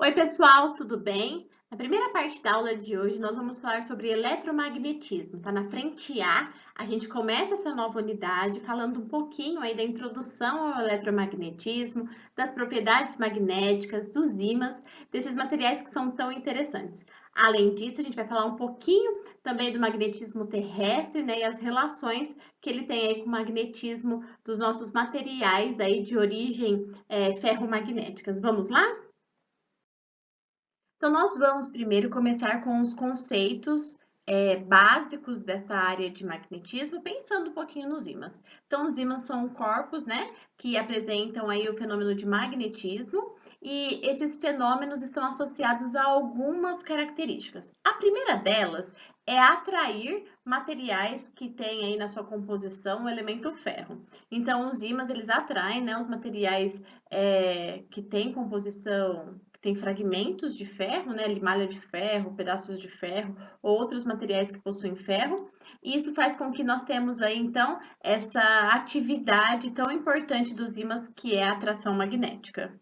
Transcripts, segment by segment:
Oi, pessoal, tudo bem? Na primeira parte da aula de hoje, nós vamos falar sobre eletromagnetismo. Tá na frente a gente começa essa nova unidade falando um pouquinho aí da introdução ao eletromagnetismo, das propriedades magnéticas, dos ímãs, desses materiais que são tão interessantes. Além disso, a gente vai falar um pouquinho também do magnetismo terrestre, né, e as relações que ele tem aí com o magnetismo dos nossos materiais aí de origem ferromagnéticas. Vamos lá? Então, nós vamos primeiro começar com os conceitos básicos dessa área de magnetismo, pensando um pouquinho nos ímãs. Então, os ímãs são corpos, né, que apresentam aí o fenômeno de magnetismo, e esses fenômenos estão associados a algumas características. A primeira delas é atrair materiais que têm aí na sua composição o elemento ferro. Então, os ímãs, eles atraem, né, os materiais que têm composição tem fragmentos de ferro, né, limalha de ferro, pedaços de ferro, ou outros materiais que possuem ferro, e isso faz com que nós temos aí, então, essa atividade tão importante dos ímãs, que é a atração magnética.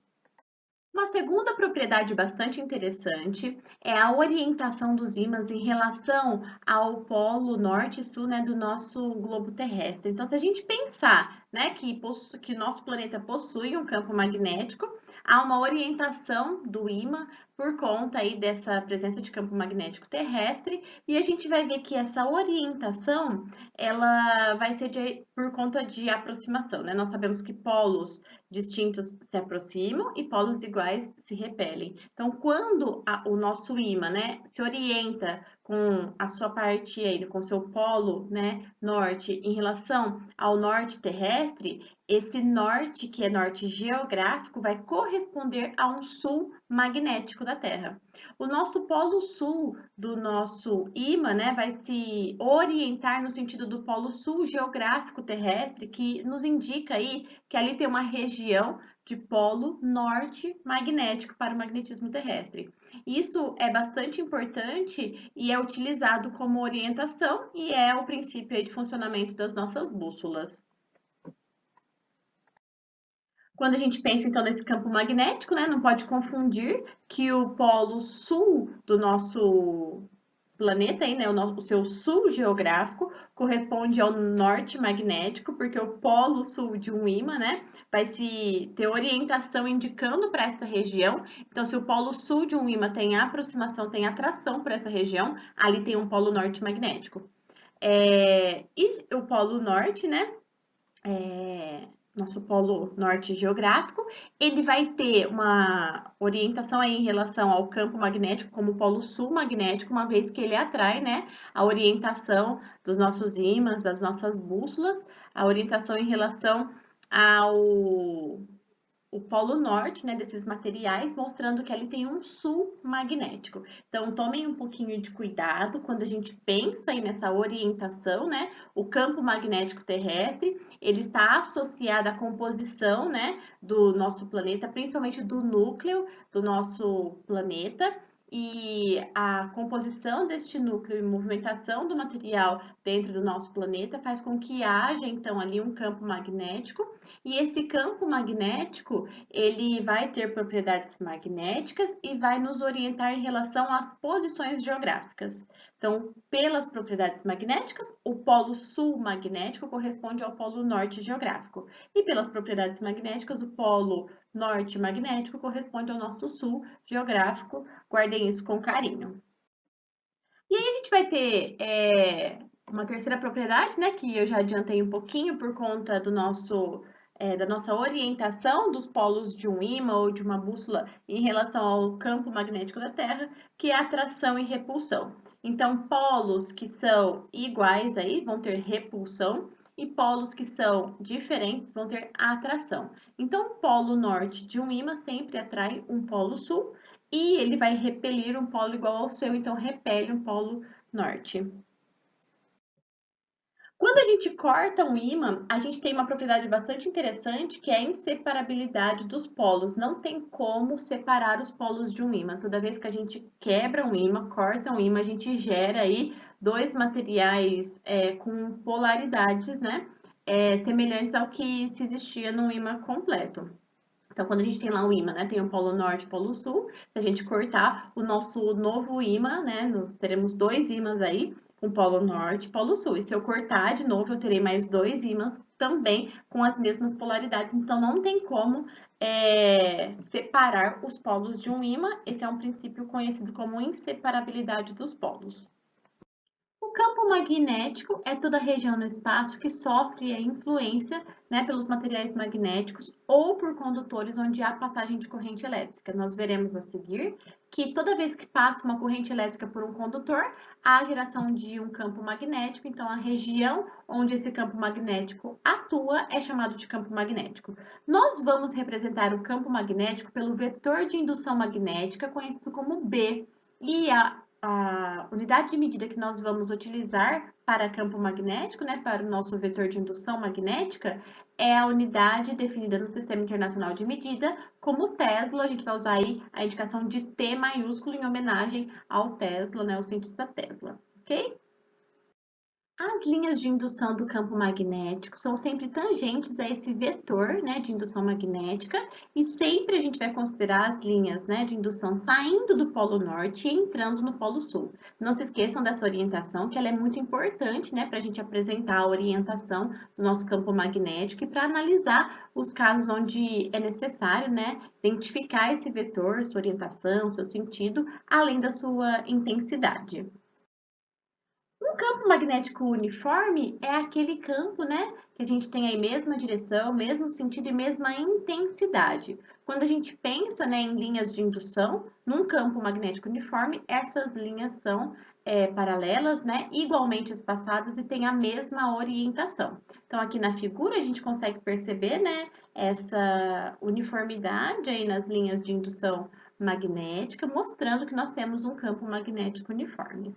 Uma segunda propriedade bastante interessante é a orientação dos ímãs em relação ao polo norte e sul, né, do nosso globo terrestre. Então, se a gente pensar, né, que nosso planeta possui um campo magnético, há uma orientação do ímã por conta aí dessa presença de campo magnético terrestre, e a gente vai ver que essa orientação, ela vai ser por conta de aproximação, né? Nós sabemos que polos distintos se aproximam e polos iguais se repelem. Então, quando o nosso ímã, né, se orienta com a sua parte aí, com seu polo, né, norte em relação ao norte terrestre, esse norte, que é norte geográfico, vai corresponder a um sul magnético da Terra. O nosso polo sul do nosso ímã, né, vai se orientar no sentido do polo sul geográfico terrestre, que nos indica aí que ali tem uma região de polo norte magnético para o magnetismo terrestre. Isso é bastante importante e é utilizado como orientação e é o princípio aí de funcionamento das nossas bússolas. Quando a gente pensa então nesse campo magnético, né, não pode confundir que o polo sul do nosso planeta aí, né, o seu sul geográfico corresponde ao norte magnético, porque o polo sul de um ímã, né, vai se ter orientação indicando para essa região. Então, se o polo sul de um ímã tem aproximação, tem atração para essa região, ali tem um polo norte magnético. E o polo norte, né, nosso polo norte geográfico, ele vai ter uma orientação aí em relação ao campo magnético como o polo sul magnético, uma vez que ele atrai, né, a orientação dos nossos ímãs, das nossas bússolas, a orientação em relação ao o polo norte, né, desses materiais, mostrando que ali tem um sul magnético. Então, tomem um pouquinho de cuidado quando a gente pensa aí nessa orientação, né? O campo magnético terrestre, ele está associado à composição, né, do nosso planeta, principalmente do núcleo do nosso planeta, e a composição deste núcleo e movimentação do material dentro do nosso planeta faz com que haja, então, ali um campo magnético, e esse campo magnético, ele vai ter propriedades magnéticas e vai nos orientar em relação às posições geográficas. Então, pelas propriedades magnéticas, o polo sul magnético corresponde ao polo norte geográfico. E pelas propriedades magnéticas, o polo norte magnético corresponde ao nosso sul geográfico. Guardem isso com carinho. E aí a gente vai ter uma terceira propriedade, né, que eu já adiantei um pouquinho por conta da nossa orientação dos polos de um ímã ou de uma bússola em relação ao campo magnético da Terra, que é atração e repulsão. Então, polos que são iguais aí vão ter repulsão e polos que são diferentes vão ter atração. Então, o polo norte de um ímã sempre atrai um polo sul e ele vai repelir um polo igual ao seu, então repele um polo norte. Quando a gente corta um ímã, a gente tem uma propriedade bastante interessante, que é a inseparabilidade dos polos. Não tem como separar os polos de um ímã. Toda vez que a gente quebra um ímã, corta um ímã, a gente gera aí dois materiais com polaridades, né? Semelhantes ao que se existia num ímã completo. Então, quando a gente tem lá o ímã, né, tem o polo norte e o polo sul, se a gente cortar o nosso novo ímã, né, nós teremos dois ímãs aí, com polo norte e polo sul. E se eu cortar de novo, eu terei mais dois ímãs também com as mesmas polaridades. Então, não tem como separar os polos de um ímã. Esse é um princípio conhecido como inseparabilidade dos polos. O campo magnético é toda a região no espaço que sofre a influência, né, pelos materiais magnéticos ou por condutores onde há passagem de corrente elétrica. Nós veremos a seguir que toda vez que passa uma corrente elétrica por um condutor, há a geração de um campo magnético, então a região onde esse campo magnético atua é chamado de campo magnético. Nós vamos representar o campo magnético pelo vetor de indução magnética, conhecido como B, e a unidade de medida que nós vamos utilizar para campo magnético, né, para o nosso vetor de indução magnética, é a unidade definida no Sistema Internacional de Medida como Tesla. A gente vai usar aí a indicação de T maiúsculo em homenagem ao Tesla, né, o cientista Tesla, ok? As linhas de indução do campo magnético são sempre tangentes a esse vetor, né, de indução magnética, e sempre a gente vai considerar as linhas, né, de indução saindo do polo norte e entrando no polo sul. Não se esqueçam dessa orientação, que ela é muito importante, né, para a gente apresentar a orientação do nosso campo magnético e para analisar os casos onde é necessário, né, identificar esse vetor, sua orientação, seu sentido, além da sua intensidade. Um campo magnético uniforme é aquele campo, né, que a gente tem aí mesma direção, mesmo sentido e mesma intensidade. Quando a gente pensa, né, em linhas de indução, num campo magnético uniforme, essas linhas são paralelas, né, igualmente espaçadas e têm a mesma orientação. Então, aqui na figura a gente consegue perceber, né, essa uniformidade aí nas linhas de indução magnética, mostrando que nós temos um campo magnético uniforme.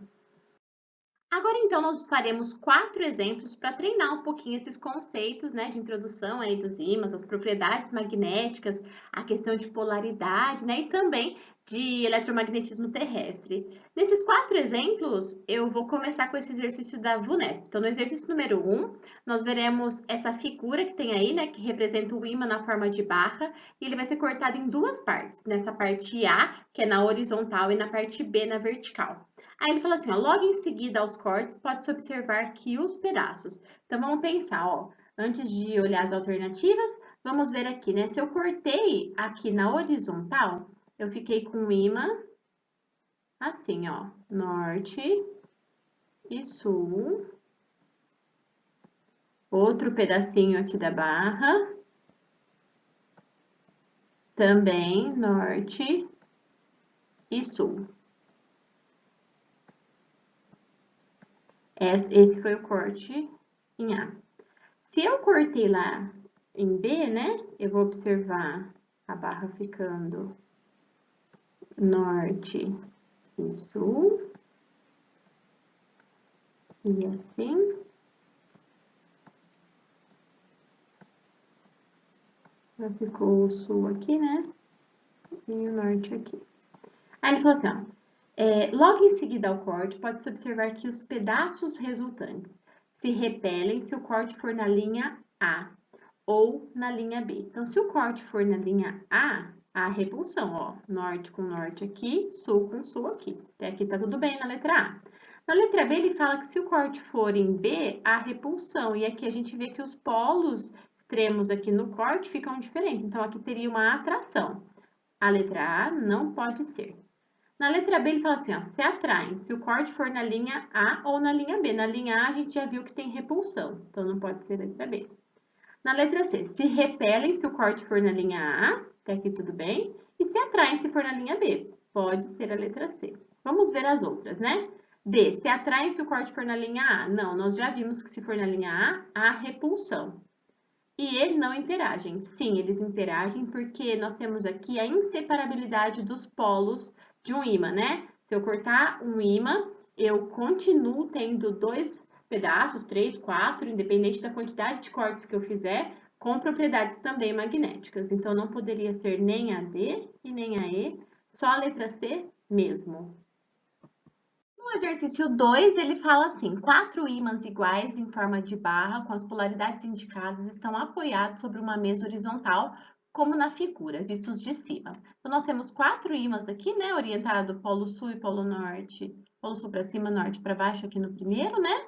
Agora, então, nós faremos 4 exemplos para treinar um pouquinho esses conceitos, né, de introdução aí dos ímãs, as propriedades magnéticas, a questão de polaridade, né, e também de eletromagnetismo terrestre. Nesses 4 exemplos, eu vou começar com esse exercício da VUNESP. Então, no exercício número 1, nós veremos essa figura que tem aí, né, que representa o ímã na forma de barra, e ele vai ser cortado em duas partes, nessa parte A, que é na horizontal, e na parte B, na vertical. Aí ele fala assim, ó, logo em seguida aos cortes, pode-se observar que os pedaços. Então, vamos pensar, ó, antes de olhar as alternativas, vamos ver aqui, né? Se eu cortei aqui na horizontal, eu fiquei com o ímã assim, ó, norte e sul. Outro pedacinho aqui da barra, também norte e sul. Esse foi o corte em A. Se eu cortei lá em B, né, eu vou observar a barra ficando norte e sul, e assim. Já ficou o sul aqui, né, e o norte aqui. Aí ele falou assim, ó, logo em seguida ao corte, pode-se observar que os pedaços resultantes se repelem se o corte for na linha A ou na linha B. Então, se o corte for na linha A, há repulsão, ó, norte com norte aqui, sul com sul aqui. Até aqui tá tudo bem na letra A. Na letra B, ele fala que se o corte for em B, há repulsão. E aqui a gente vê que os polos extremos aqui no corte ficam diferentes. Então, aqui teria uma atração. A letra A não pode ser. Na letra B, ele fala assim, ó, se atraem se o corte for na linha A ou na linha B. Na linha A, a gente já viu que tem repulsão, então não pode ser a letra B. Na letra C, se repelem se o corte for na linha A, até aqui tudo bem, e se atraem se for na linha B, pode ser a letra C. Vamos ver as outras, né? D, se atraem se o corte for na linha A. Não, nós já vimos que se for na linha A, há repulsão. E eles não interagem. Sim, eles interagem porque nós temos aqui a inseparabilidade dos polos de um ímã, né? Se eu cortar um ímã, eu continuo tendo dois pedaços, 3, 4, independente da quantidade de cortes que eu fizer, com propriedades também magnéticas. Então, não poderia ser nem a D e nem a E, só a letra C mesmo. No exercício 2, ele fala assim, 4 ímãs iguais em forma de barra, com as polaridades indicadas, estão apoiados sobre uma mesa horizontal como na figura, vistos de cima. Então, nós temos 4 ímãs aqui, né? Orientado polo sul e polo norte, polo sul para cima, norte para baixo aqui no primeiro, né?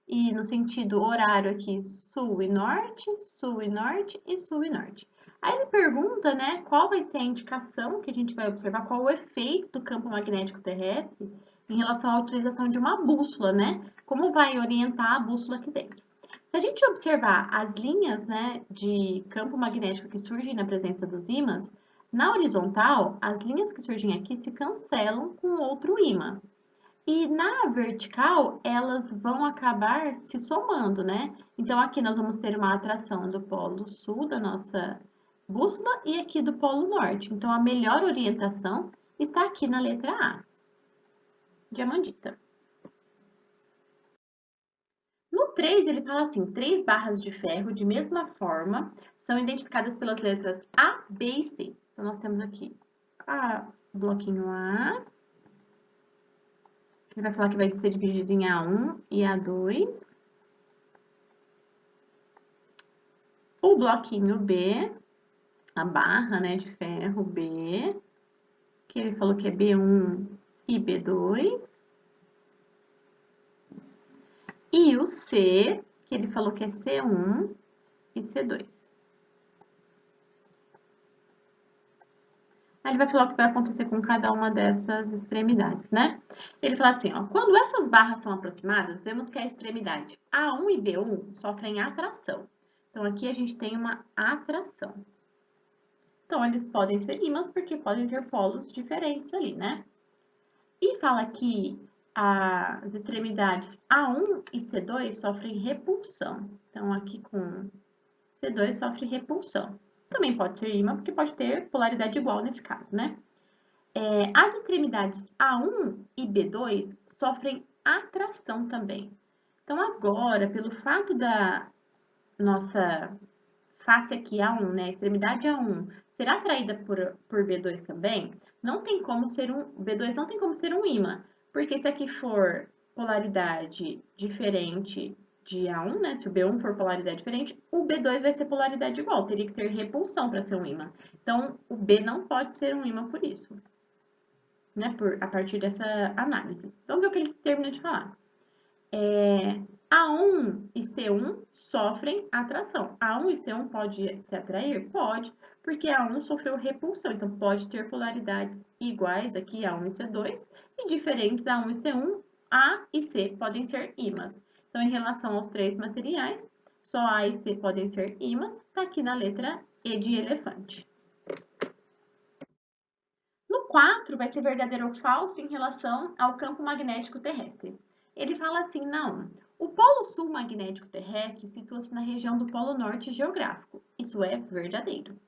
E no sentido horário aqui, sul e norte, sul e norte e sul e norte. Aí ele pergunta, né, qual vai ser a indicação que a gente vai observar, qual o efeito do campo magnético terrestre em relação à utilização de uma bússola, né? Como vai orientar a bússola aqui dentro. Se a gente observar as linhas, né, de campo magnético que surgem na presença dos ímãs, na horizontal, as linhas que surgem aqui se cancelam com outro ímã. E na vertical, elas vão acabar se somando, né? Então, aqui nós vamos ter uma atração do polo sul da nossa bússola e aqui do polo norte. Então, a melhor orientação está aqui na letra A, Diamandita. No 3, ele fala assim, 3 barras de ferro de mesma forma são identificadas pelas letras A, B e C. Então, nós temos aqui o bloquinho A, ele vai falar que vai ser dividido em A1 e A2. O bloquinho B, a barra, né, de ferro B, que ele falou que é B1 e B2. E o C, que ele falou que é C1 e C2. Aí ele vai falar o que vai acontecer com cada uma dessas extremidades, né? Ele fala assim, ó, quando essas barras são aproximadas, vemos que a extremidade A1 e B1 sofrem atração. Então, aqui a gente tem uma atração. Então, eles podem ser ímãs porque podem ter polos diferentes ali, né? E fala que as extremidades A1 e C2 sofrem repulsão. Então, aqui com C2 sofre repulsão. Também pode ser ímã, porque pode ter polaridade igual nesse caso, né? As extremidades A1 e B2 sofrem atração também. Então, agora, pelo fato da nossa face aqui A1, né, a extremidade A1, será atraída por B2 também, não tem como ser B2 não tem como ser um ímã, porque se aqui for polaridade diferente de A1, né, se o B1 for polaridade diferente, o B2 vai ser polaridade igual, teria que ter repulsão para ser um ímã. Então, o B não pode ser um ímã por isso, né, a partir dessa análise. Vamos ver o que ele termina de falar. A1 e C1 sofrem atração. A1 e C1 pode se atrair? Pode, porque A1 sofreu repulsão, então pode ter polaridades iguais aqui, A1 e C2, e diferentes A1 e C1, A e C podem ser ímãs. Então, em relação aos 3 materiais, só A e C podem ser ímãs, está aqui na letra E de elefante. No 4, vai ser verdadeiro ou falso em relação ao campo magnético terrestre. Ele fala assim, não, o polo sul magnético terrestre situa-se na região do polo norte geográfico. Isso é verdadeiro.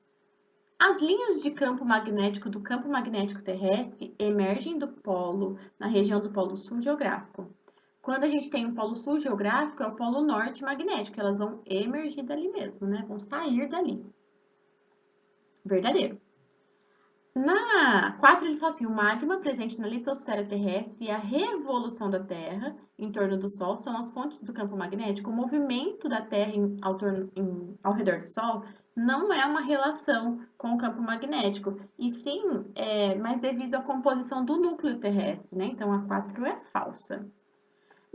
As linhas de campo magnético do campo magnético terrestre emergem do polo, na região do polo sul geográfico. Quando a gente tem um polo sul geográfico, é o polo norte magnético, elas vão emergir dali mesmo, né? Vão sair dali. Verdadeiro. Na 4, ele fala assim, o magma presente na litosfera terrestre e a revolução da Terra em torno do Sol são as fontes do campo magnético. O movimento da Terra ao redor do Sol não é uma relação com o campo magnético, e sim, mais devido à composição do núcleo terrestre, né? Então, a 4 é falsa.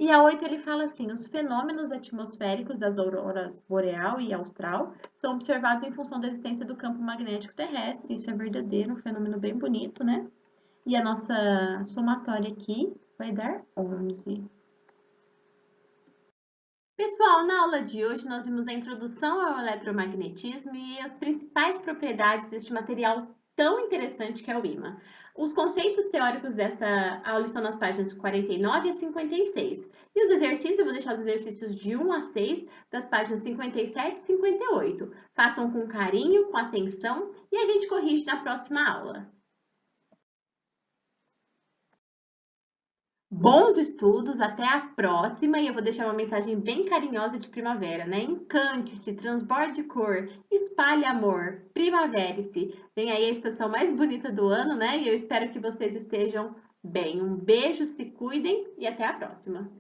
E a 8 ele fala assim, os fenômenos atmosféricos das auroras boreal e austral são observados em função da existência do campo magnético terrestre. Isso é verdadeiro, um fenômeno bem bonito, né? E a nossa somatória aqui vai dar 11. Pessoal, na aula de hoje nós vimos a introdução ao eletromagnetismo e as principais propriedades deste material tão interessante que é o ímã. Os conceitos teóricos desta aula estão nas páginas 49 a 56. E os exercícios, eu vou deixar os exercícios de 1 a 6, das páginas 57 e 58. Façam com carinho, com atenção, e a gente corrige na próxima aula. Bons estudos, até a próxima, e eu vou deixar uma mensagem bem carinhosa de primavera, né? Encante-se, transborde cor, espalhe amor, primavere-se. Vem aí a estação mais bonita do ano, né? E eu espero que vocês estejam bem. Um beijo, se cuidem e até a próxima.